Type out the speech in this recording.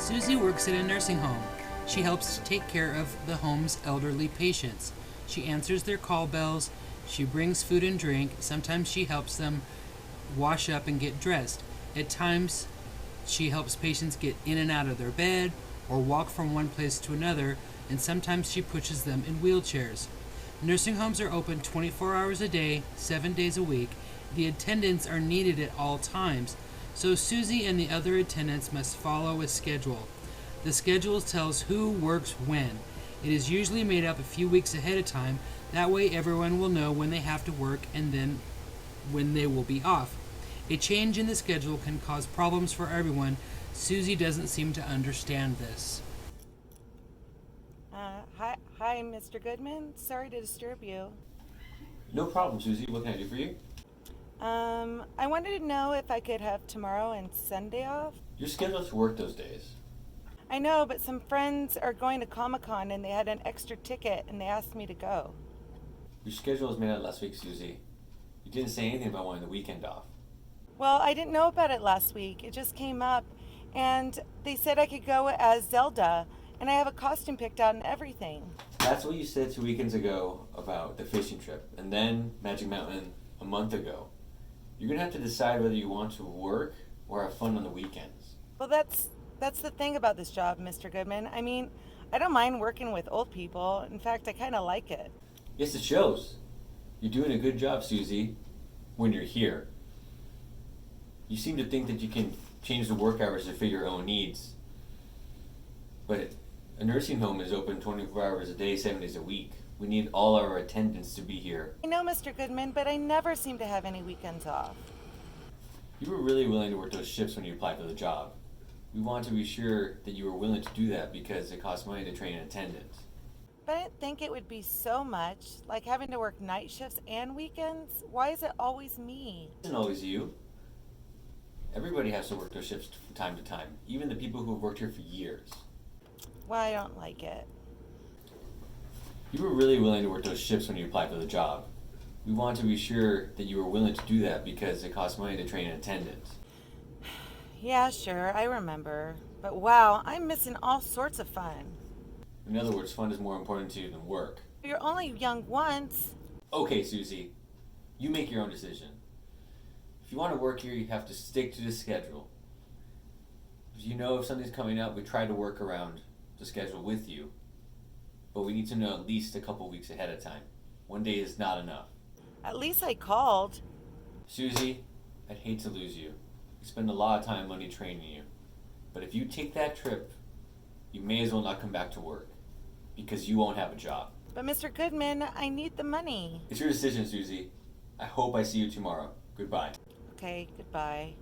Suzy works at a nursing home. She helps to take care of the home's elderly patients. She answers their call bells. She brings food and drink. Sometimes she helps them wash up and get dressed. At times, she helps patients get in and out of their bed or walk from one place to another, and sometimes she pushes them in wheelchairs. Nursing homes are open 24 hours a day, 7 days a week. The attendants are needed at all times, so Suzy and the other attendants must follow a schedule. The schedule tells who works when. It is usually made up a few weeks ahead of time. That way everyone will know when they have to work and then when they will be off. A change in the schedule can cause problems for everyone. Suzy doesn't seem to understand this. Hi, Mr. Goodman. Sorry to disturb you. No problem, Suzy. What can I do for you? I wanted to know if I could have tomorrow and Sunday off. You're scheduled to work those days. I know, but some friends are going to Comic-Con and they had an extra ticket and they asked me to go. Your schedule was made out last week, Suzy. You didn't say anything about wanting the weekend off. Well, I didn't know about it last week. It just came up and they said I could go as Zelda and I have a costume picked out and everything. That's what you said 2 weekends ago about the fishing trip, and then Magic Mountain a month ago. You're going to have to decide whether you want to work or have fun on the weekends. Well, that's the thing about this job, Mr. Goodman. I mean, I don't mind working with old people. In fact, I kind of like it. Yes, it shows. You're doing a good job, Suzy, when you're here. You seem to think that you can change the work hours to fit your own needs. But a nursing home is open 24 hours a day, 7 days a week. We need all our attendants to be here. I know, Mr. Goodman, but I never seem to have any weekends off. You were really willing to work those shifts when you applied for the job. We want to be sure that you were willing to do that because it costs money to train an attendant. But I didn't think it would be so much, like having to work night shifts and weekends. Why is it always me? It isn't always you. Everybody has to work those shifts from time to time, even the people who have worked here for years. Well, I don't like it. You were really willing to work those shifts when you applied for the job. We want to be sure that you were willing to do that because it costs money to train an attendant. Yeah, sure, I remember. But wow, I'm missing all sorts of fun. In other words, fun is more important to you than work. You're only young once. Okay, Suzy, you make your own decision. If you want to work here, you have to stick to the schedule. If you know if something's coming up, we try to work around the schedule with you. But we need to know at least a couple weeks ahead of time. 1 day is not enough. At least I called. Suzy, I'd hate to lose you. We spend a lot of time and money training you. But if you take that trip, you may as well not come back to work. Because you won't have a job. But Mr. Goodman, I need the money. It's your decision, Suzy. I hope I see you tomorrow. Goodbye. Okay, goodbye.